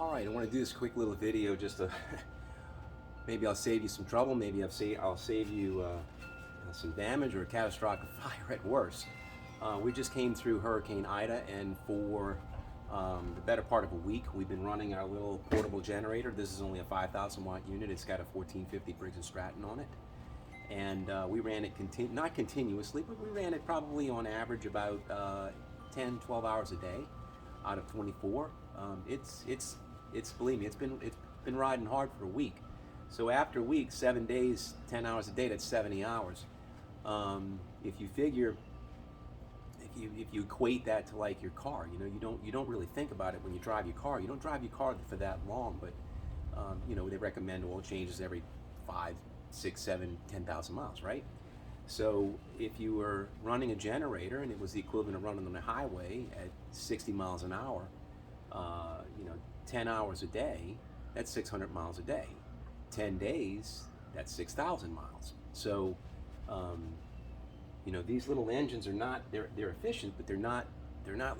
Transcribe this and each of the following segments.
All right, I want to do this quick little video just to maybe I'll save you some trouble, maybe I'll save you some damage or a catastrophic fire at worst. We just came through Hurricane Ida, and for the better part of a week, we've been running our little portable generator. This is only a 5,000 watt unit. It's got a 1450 Briggs & Stratton on it. And we ran it, not continuously, but we ran it probably on average about 10, 12 hours a day out of 24. Believe me, it's been riding hard for a week. So after a week, 7 days, 10 hours a day, that's 70 hours. If you figure, if you equate that to like your car, you don't really think about it when you drive your car. You don't drive your car for that long, but they recommend oil changes every 5, 6, 7, 10,000 miles, right? So if you were running a generator and it was the equivalent of running on the highway at 60 miles an hour, 10 hours a day, that's 600 miles a day. 10 days, that's 6,000 miles. So, these little engines are not, they're efficient, but they're not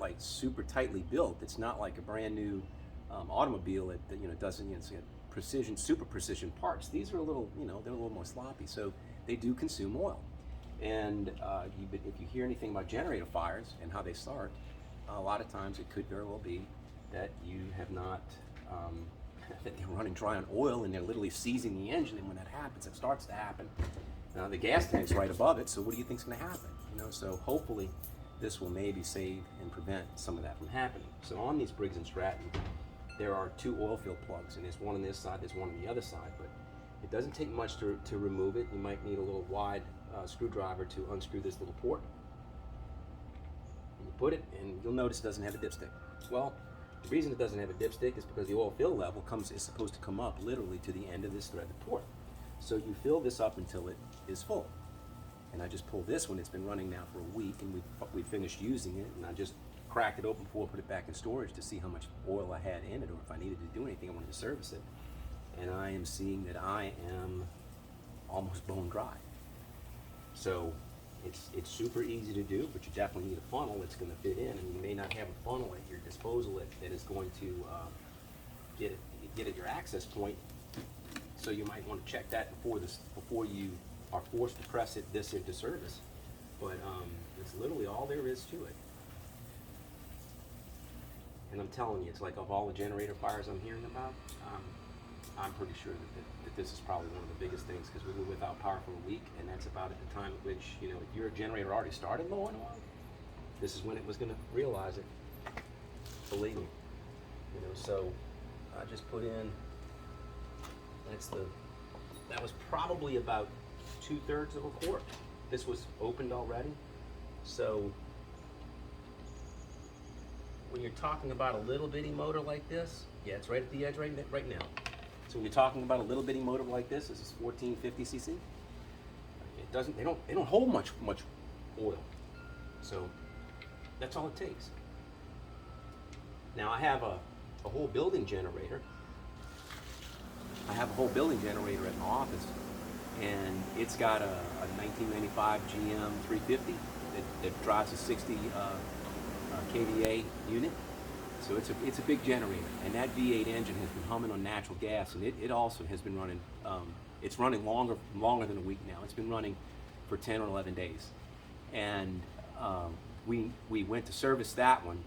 like super tightly built. It's not like a brand new automobile that doesn't, it's precision, super precision parts. These are a little, they're a little more sloppy. So they do consume oil. And if you hear anything about generator fires and how they start, a lot of times it could very well be that you have not, that they're running dry on oil and they're literally seizing the engine. And when that happens, it starts to happen. The gas tank's right above it, so what do you think's going to happen? So hopefully this will maybe save and prevent some of that from happening. So on these Briggs & Stratton, there are 2 oil fill plugs, and there's one on this side, there's one on the other side, but it doesn't take much to remove it. You might need a little wide screwdriver to unscrew this little port. And you put it, and you'll notice it doesn't have a dipstick. Well, the reason it doesn't have a dipstick is because the oil fill level is supposed to come up literally to the end of this threaded port. So you fill this up until it is full. And I just pulled this one. It's been running now for a week, and we finished using it, and I just cracked it open before I put it back in storage to see how much oil I had in it, or if I needed to do anything, I wanted to service it. And I am seeing that I am almost bone dry. So it's super easy to do, but you definitely need a funnel that's going to fit in, and you may not have a funnel at your disposal that is going to get at your access point. So you might want to check that before you are forced to press this into service. But it's literally all there is to it. And I'm telling you, it's like of all the generator fires I'm hearing about, I'm pretty sure that this is probably one of the biggest things, because we were without power for a week, and that's about at the time at which, if your generator already started low on oil, this is when it was going to realize it. Believe me. So I just put in, that was probably about 2/3 of a quart. This was opened already. So when you're talking about a little bitty motor like this, yeah, it's right at the edge right now. So when you're talking about a little bitty motor like this is 1450 cc. They don't hold much oil. So that's all it takes. Now I have a whole building generator. I have a whole building generator at my office, and it's got a 1995 GM 350 that drives a 60 kVA unit. So it's a big generator, and that V8 engine has been humming on natural gas, and it also has been running. It's running longer than a week now. It's been running for 10 or 11 days, and we went to service that one.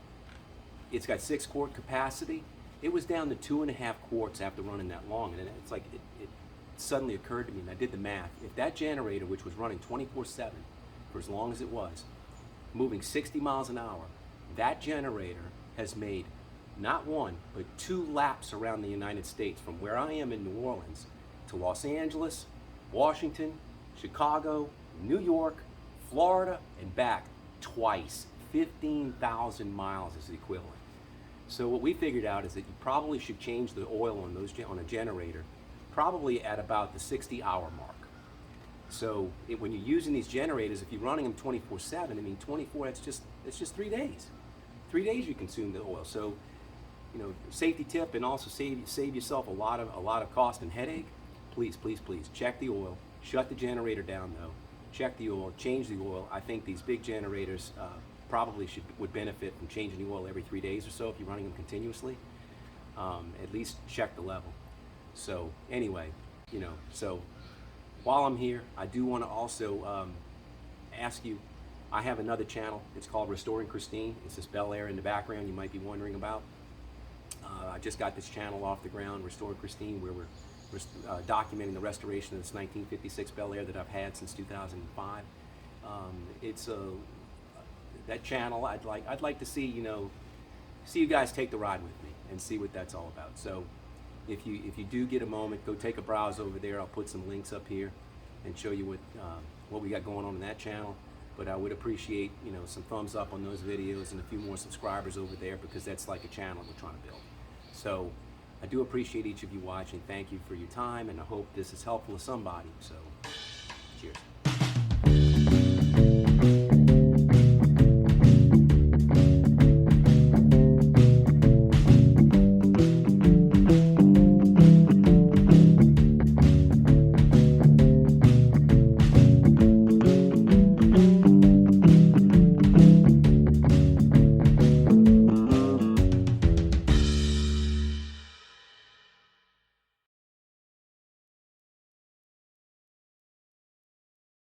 It's got 6 quart capacity. It was down to 2.5 quarts after running that long, and it's like it suddenly occurred to me, and I did the math. If that generator, which was running 24/7 for as long as it was, moving 60 miles an hour, that generator has made not 1 but 2 laps around the United States, from where I am in New Orleans to Los Angeles, Washington, Chicago, New York, Florida, and back twice. 15,000 miles is the equivalent. So what we figured out is that you probably should change the oil on a generator probably at about the 60-hour mark. So when you're using these generators, if you're running them 24/7, 24, it's just 3 days. 3 days you consume the oil. So, safety tip, and also save yourself a lot of cost and headache. Please check the oil. Shut the generator down though. Check the oil. Change the oil. I think these big generators probably would benefit from changing the oil every 3 days or so if you're running them continuously. at least check the level. So anyway, so while I'm here, I do want to also ask you, I have another channel. It's called Restoring Christine. It's this Bel Air in the background you might be wondering about. I just got this channel off the ground, Restoring Christine, where we're documenting the restoration of this 1956 Bel Air that I've had since 2005. It's that channel. I'd like to see see you guys take the ride with me and see what that's all about. So if you do get a moment, go take a browse over there. I'll put some links up here and show you what we got going on in that channel. But I would appreciate some thumbs up on those videos and a few more subscribers over there, because that's like a channel we're trying to build. So I do appreciate each of you watching. Thank you for your time, and I hope this is helpful to somebody. So cheers.